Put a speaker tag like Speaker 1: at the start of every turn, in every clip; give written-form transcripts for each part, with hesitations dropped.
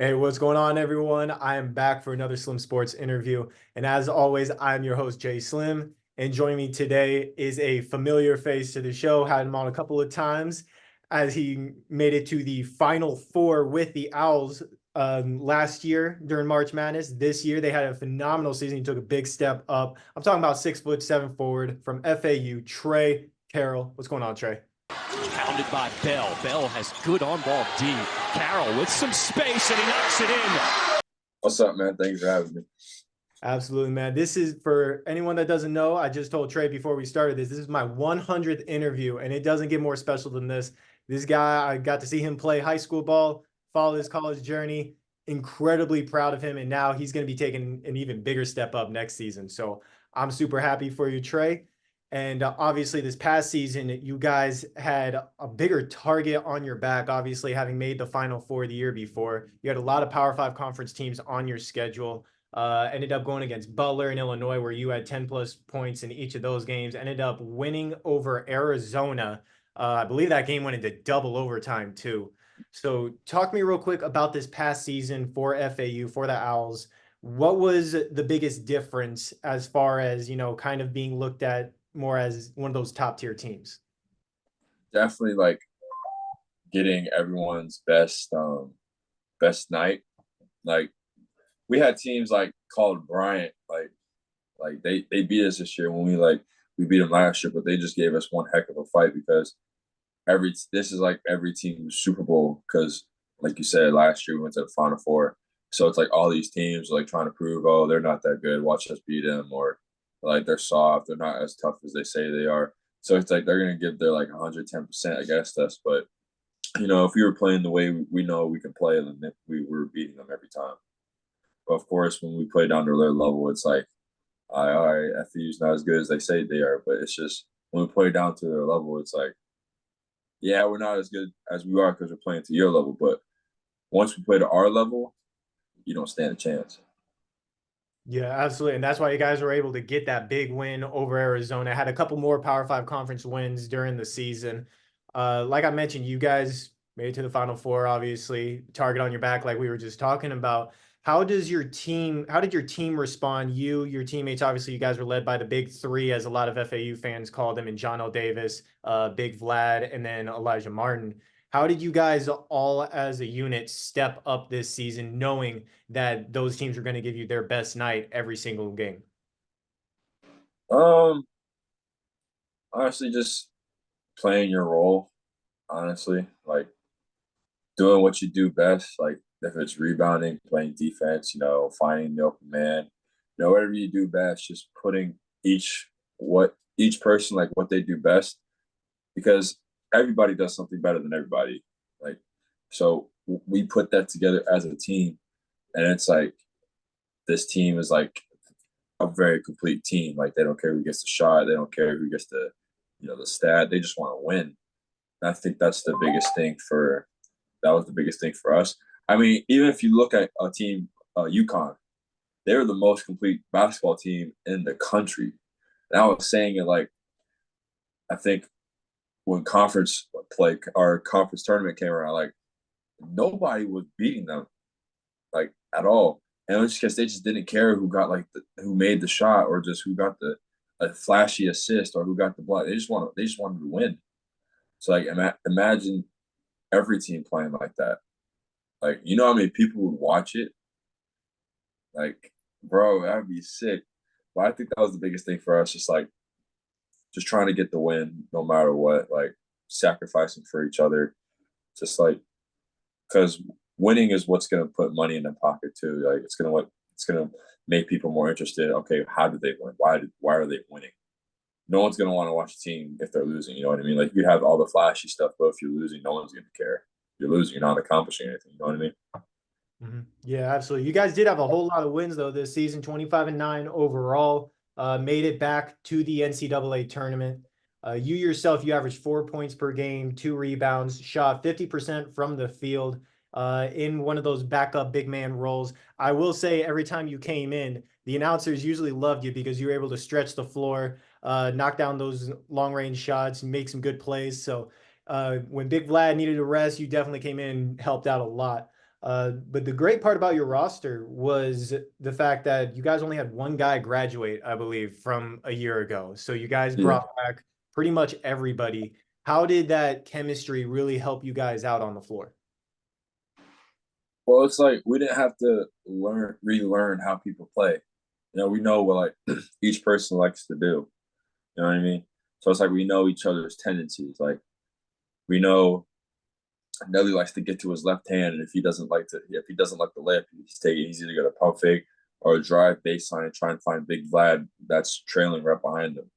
Speaker 1: Hey, what's going on, everyone? I am back for another Slim Sports interview. And as always, I'm your host, Jay Slim. And joining me today is a familiar face to the show. Had him on a couple of times as he made it to the Final Four with the Owls last year during March Madness. This year, they had a phenomenal season. He took a big step up. I'm talking about 6'7" forward from FAU, Tre Carroll. What's going on, Tre?
Speaker 2: Pounded by Bell. Bell has good on-ball D. Carroll with some space, and he knocks it in.
Speaker 3: What's up, man? Thanks for having me.
Speaker 1: Absolutely, man. This is for anyone that doesn't know. I just told Tre before we started this. This is my 100th interview, and it doesn't get more special than this. This guy, I got to see him play high school ball, follow his college journey. Incredibly proud of him, and now he's going to be taking an even bigger step up next season. So I'm super happy for you, Tre. And obviously, this past season, you guys had a bigger target on your back, obviously, having made the Final Four the year before. You had a lot of Power Five conference teams on your schedule. Ended up going against Butler in Illinois, where you had 10+ points in each of those games. Ended up winning over Arizona. I believe that game went into double overtime, too. So talk to me real quick about this past season for FAU, for the Owls. What was the biggest difference as far as, kind of being looked at more as one of those top tier teams?
Speaker 3: Definitely like getting everyone's best night. Like we had teams like called Bryant, like they beat us this year when we beat them last year, but they just gave us one heck of a fight because this is like every team's Super Bowl because like you said, last year we went to the Final Four. So it's like all these teams are like trying to prove, oh, they're not that good. Watch us beat them, or like they're soft, they're not as tough as they say they are. So it's like they're gonna give their like 110% against us. But if we were playing the way we know we can play, then we were beating them every time. But of course, when we play down to their level, it's like, all right, FU's not as good as they say they are. But it's just when we play down to their level, it's like, yeah, we're not as good as we are because we're playing to your level. But once we play to our level, you don't stand a chance.
Speaker 1: Yeah, absolutely. And that's why you guys were able to get that big win over Arizona. Had a couple more Power Five conference wins during the season. Like I mentioned, you guys made it to the Final Four, obviously, target on your back, like we were just talking about. How did your team respond? Your teammates, obviously, you guys were led by the big three, as a lot of FAU fans called them, and John L. Davis, Big Vlad, and then Elijah Martin. How did you guys all as a unit step up this season, knowing that those teams are going to give you their best night every single game?
Speaker 3: Um, Honestly, just playing your role. Honestly, like doing what you do best. Like if it's rebounding, playing defense, finding the open man, whatever you do best, just putting each person like what they do best because everybody does something better than everybody. Like so we put that together as a team, and it's like this team is like a very complete team. Like they don't care who gets the shot, they don't care who gets the stat. They just want to win. And I think that was the biggest thing for us. I mean, even if you look at a team, UConn, they were the most complete basketball team in the country. And I was saying it like, I think when conference play our conference tournament came around, like nobody was beating them like at all. And it was just because they just didn't care who got who made the shot or just who got the a flashy assist or who got the block. They just wanted to win. So like imagine every team playing like that. Like how many people would watch it? Like, bro, that would be sick. But I think that was the biggest thing for us, just trying to get the win no matter what, like sacrificing for each other. Just like because winning is what's gonna put money in their pocket too. Like it's gonna make people more interested. Okay, how did they win? Why are they winning? No one's gonna want to watch a team if they're losing. You know what I mean? Like you have all the flashy stuff, but if you're losing, no one's gonna care. If you're losing, you're not accomplishing anything. You know what I mean?
Speaker 1: Yeah, absolutely. You guys did have a whole lot of wins though this season, 25-9 overall. Made it back to the NCAA tournament. You yourself, you averaged 4 points per game, 2 rebounds, shot 50% from the field in one of those backup big man roles. I will say every time you came in, the announcers usually loved you because you were able to stretch the floor, knock down those long range shots, and make some good plays. So when Big Vlad needed a rest, you definitely came in and helped out a lot. But the great part about your roster was the fact that you guys only had one guy graduate, I believe, from a year ago. So you guys
Speaker 3: Yeah.
Speaker 1: brought back pretty much everybody. How did that chemistry really help you guys out on the floor?
Speaker 3: Well, it's like we didn't have to relearn how people play. We know what like each person likes to do. You know what I mean? So it's like we know each other's tendencies. Like we know Nelly likes to get to his left hand, and if he doesn't like the layup, he's either gonna pump fake or drive baseline and try and find Big Vlad that's trailing right behind him.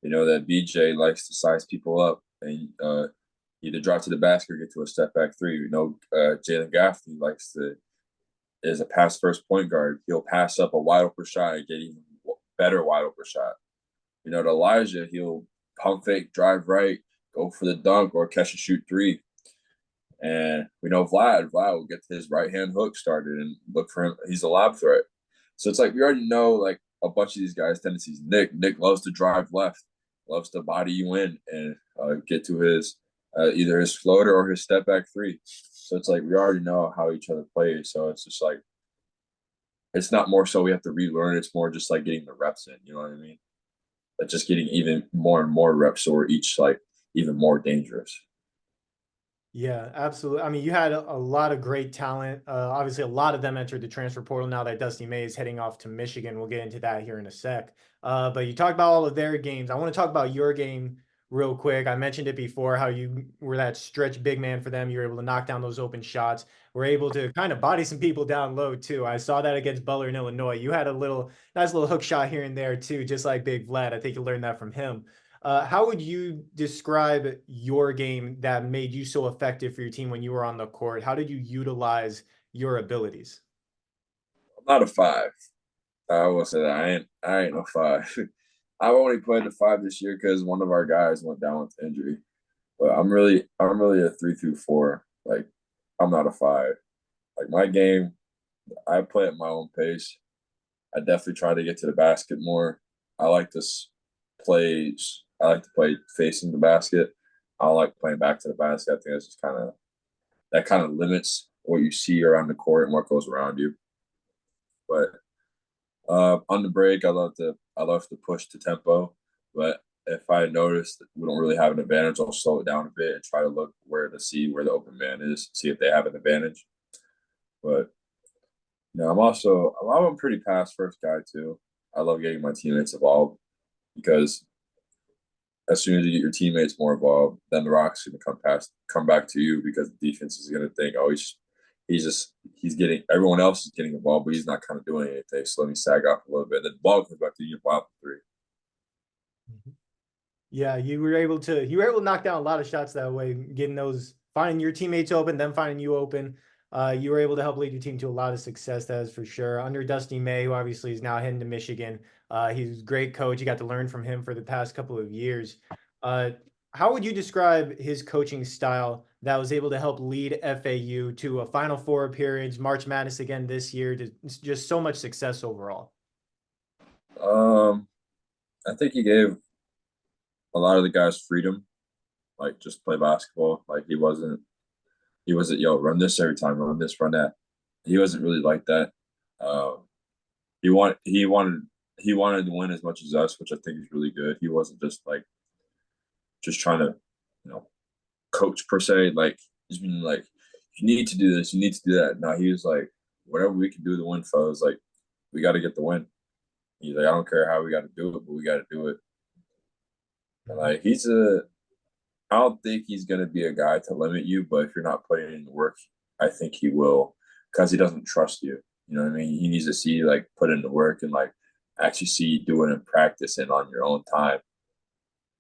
Speaker 3: That BJ likes to size people up and either drive to the basket or get to a step back three. Jalen Gaffney is a pass first point guard. He'll pass up a wide open shot and get even better wide open shot. To Elijah, he'll pump fake, drive right, go for the dunk or catch and shoot three. And we know Vlad will get his right hand hook started and look for him. He's a lob threat. So it's like we already know like a bunch of these guys' tendencies. Nick loves to drive left, loves to body you in and get to his either his floater or his step back three. So it's like we already know how each other plays. So it's just like it's not more so we have to relearn. It's more just like getting the reps in. You know what I mean? Like just getting even more and more reps so we're each like even more dangerous.
Speaker 1: Yeah, absolutely. I mean, you had a lot of great talent. Obviously, a lot of them entered the transfer portal now that Dusty May is heading off to Michigan. We'll get into that here in a sec. But you talked about all of their games. I want to talk about your game real quick. I mentioned it before how you were that stretch big man for them. You were able to knock down those open shots. Were able to kind of body some people down low too. I saw that against Butler in Illinois. You had a nice little hook shot here and there too, just like Big Vlad. I think you learned that from him. How would you describe your game that made you so effective for your team when you were on the court? How did you utilize your abilities?
Speaker 3: I'm not a five. I will say that I ain't no five. I've only played the five this year because one of our guys went down with injury. But I'm really a 3 through 4. Like I'm not a five. Like my game, I play at my own pace. I definitely try to get to the basket more. I like to play. I like to play facing the basket. I don't like playing back to the basket. I think that's just kind of limits what you see around the court and what goes around you. But on the break, I love to push the tempo. But if I notice that we don't really have an advantage, I'll slow it down a bit and try to look to see where the open man is, see if they have an advantage. But I'm a pretty pass first guy too. I love getting my teammates involved because as soon as you get your teammates more involved, then the rock's going to come back to you because the defense is going to think, oh, he's getting everyone else is getting involved, but he's not kind of doing anything. So let me sag off a little bit. Then the ball comes back to you, wild three.
Speaker 1: Yeah, you were able to knock down a lot of shots that way, getting those finding your teammates open, then finding you open. You were able to help lead your team to a lot of success, that is for sure. Under Dusty May, who obviously is now heading to Michigan. He's a great coach. You got to learn from him for the past couple of years. Uh, how would you describe his coaching style that was able to help lead FAU to a Final Four appearance, March Madness again this year, to just so much success overall?
Speaker 3: Um, I think he gave a lot of the guys freedom, like just play basketball. Like he wasn't run this every time, run this, run that. He wasn't really like that. Um, he wanted he wanted he wanted to win as much as us, which I think is really good. He wasn't just trying to, you know, coach per se. Like he's been like, you need to do this, you need to do that. Now he was like, whatever we can do to win, fellas. Like we got to get the win. He's like, I don't care how we got to do it, but we got to do it. And like I don't think he's gonna be a guy to limit you, but if you're not putting in the work, I think he will because he doesn't trust you. You know what I mean? He needs to see like put in the work and like actually see you do it in practice and on your own time.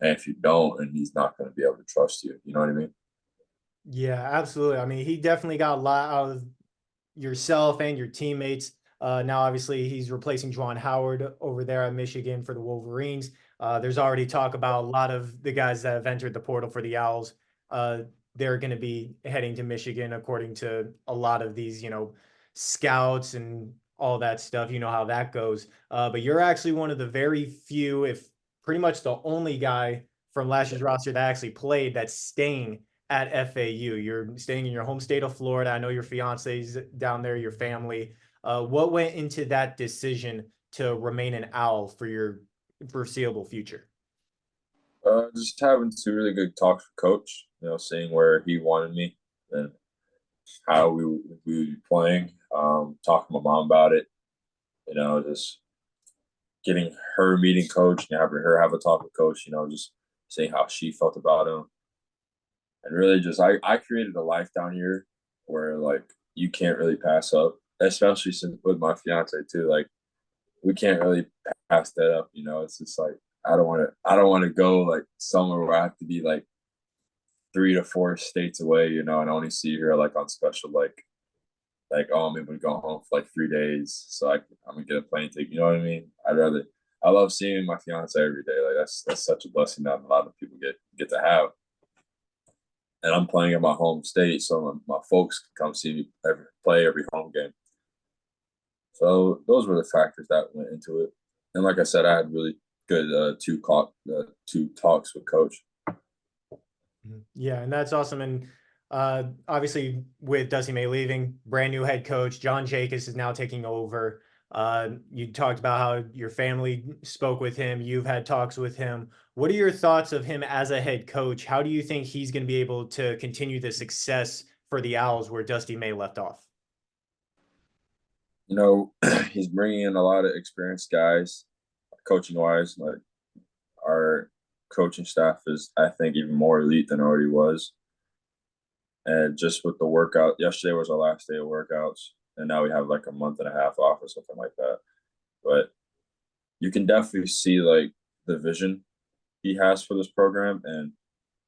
Speaker 3: And if you don't, and he's not going to be able to trust you. You know what I mean?
Speaker 1: Yeah, absolutely. I mean, he definitely got a lot out of yourself and your teammates. Now, obviously, he's replacing Juwan Howard over there at Michigan for the Wolverines. There's already talk about a lot of the guys that have entered the portal for the Owls. Uh, they're going to be heading to Michigan, according to a lot of these, scouts and all that stuff. You know how that goes. But you're actually one of the very few, if pretty much the only guy from last year's roster that actually played that's staying at FAU? You're staying in your home state of Florida. I know your fiance's down there, your family. What went into that decision to remain an Owl for your foreseeable future?
Speaker 3: Just having two really good talks with coach, seeing where he wanted me and how we would be playing. Talking to my mom about it, just getting her meeting coach and having her have a talk with coach, just saying how she felt about him. And really just I created a life down here where like you can't really pass up, especially since with my fiance too. Like we can't really pass that up, It's just like I don't want to go like somewhere where I have to be like 3 to 4 states away, and only see her like on special oh, I'm able to go home for like 3 days, so I'm gonna get a plane ticket. You know what I mean? I love seeing my fiance every day. Like that's such a blessing that a lot of people get to have. And I'm playing in my home state, so my folks can come see me play every home game. So those were the factors that went into it. And like I said, I had really good two talks with coach.
Speaker 1: Yeah, and that's awesome. And obviously, with Dusty May leaving, brand new head coach John Jacobs is now taking over. You talked about how your family spoke with him. You've had talks with him. What are your thoughts of him as a head coach? How do you think he's going to be able to continue the success for the Owls where Dusty May left off?
Speaker 3: He's bringing in a lot of experienced guys, coaching wise. Like our coaching staff is, I think, even more elite than it already was. And just with the workout, yesterday was our last day of workouts, and now we have like a month and a half off or something like that. But you can definitely see like the vision he has for this program, and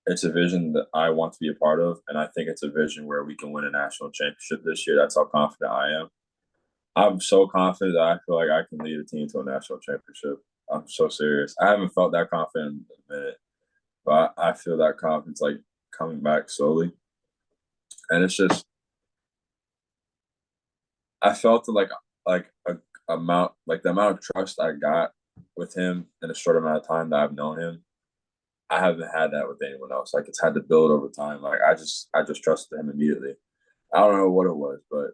Speaker 3: it's a vision that I want to be a part of, and I think it's a vision where we can win a national championship this year. That's how confident I am. I'm so confident that I feel like I can lead a team to a national championship. I'm so serious. I haven't felt that confident in a minute, but I feel that confidence like coming back slowly. And it's just I felt a amount like the amount of trust I got with him in a short amount of time that I've known him. I haven't had that with anyone else. Like it's had to build over time. Like I just trusted him immediately. I don't know what it was, but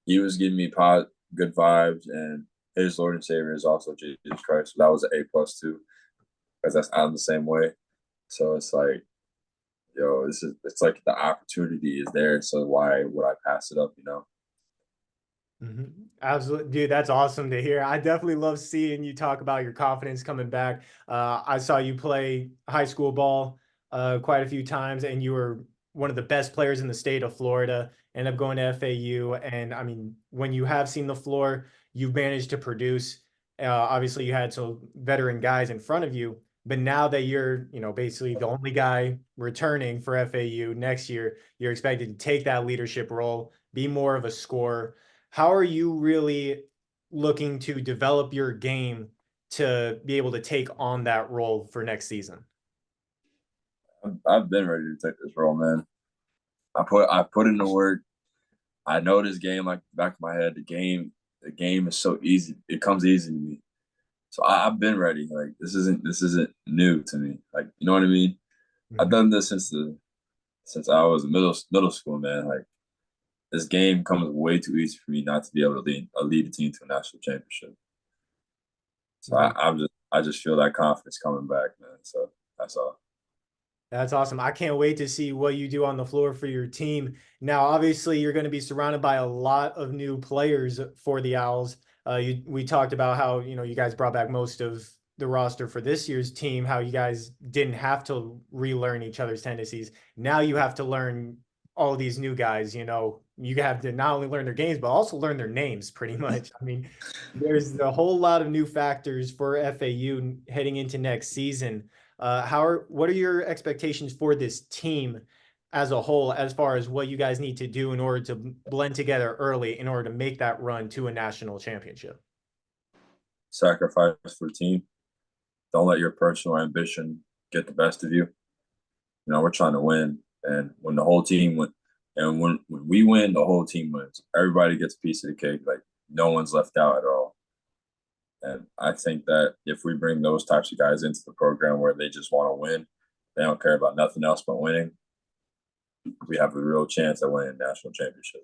Speaker 3: he was giving me good vibes, and his Lord and Savior is also Jesus Christ. So that was an A+ too, because I'm the same way. So it's like, it's like the opportunity is there. So why would I pass it up?
Speaker 1: Absolutely, dude. That's awesome to hear. I definitely love seeing you talk about your confidence coming back. I saw you play high school ball quite a few times, and you were one of the best players in the state of Florida. End up going to FAU, and I mean, when you have seen the floor, you've managed to produce. Obviously, you had some veteran guys in front of you, but now that you're, basically the only guy returning for FAU next year, you're expected to take that leadership role, be more of a scorer. How are you really looking to develop your game to be able to take on that role for next season?
Speaker 3: I've been ready to take this role, man. I put in the work. I know this game like the back of my head. The game is so easy. It comes easy to me. So I've been ready. Like this isn't new to me. Like you know what I mean? I've
Speaker 1: Mhm.
Speaker 3: done this since I was in middle school, man. Like this game comes way too easy for me not to be able to lead a team to a national championship. So
Speaker 1: Mhm.
Speaker 3: I just feel that confidence coming back, man. So that's all.
Speaker 1: That's awesome. I can't wait to see what you do on the floor for your team. Now, obviously, you're going to be surrounded by a lot of new players for the Owls. We talked about how, you guys brought back most of the roster for this year's team, how you guys didn't have to relearn each other's tendencies. Now you have to learn all these new guys, you have to not only learn their games, but also learn their names pretty much. I mean, there's a whole lot of new factors for FAU heading into next season. What are your expectations for this team as a whole, as far as what you guys need to do in order to blend together early in order to make that run to a national championship?
Speaker 3: Sacrifice for the team. Don't let your personal ambition get the best of you. We're trying to win, and when the whole team win, and when we win, the whole team wins. Everybody gets a piece of the cake. Like no one's left out at all. And I think that if we bring those types of guys into the program where they just want to win, they don't care about nothing else but winning. we have a real chance at winning a national championship.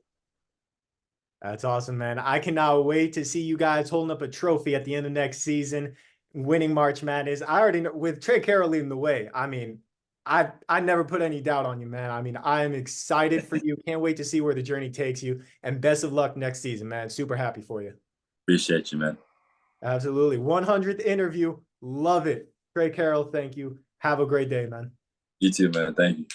Speaker 1: That's awesome, man. I cannot wait to see you guys holding up a trophy at the end of next season, winning March Madness. I already know with Tre Carroll leading the way. I mean, I never put any doubt on you, man. I mean, I am excited for you. Can't wait to see where the journey takes you. And best of luck next season, man. Super happy for you.
Speaker 3: Appreciate you, man.
Speaker 1: Absolutely. 100th interview. Love it. Tre Carroll, thank you. Have a great day, man.
Speaker 3: You too, man. Thank you.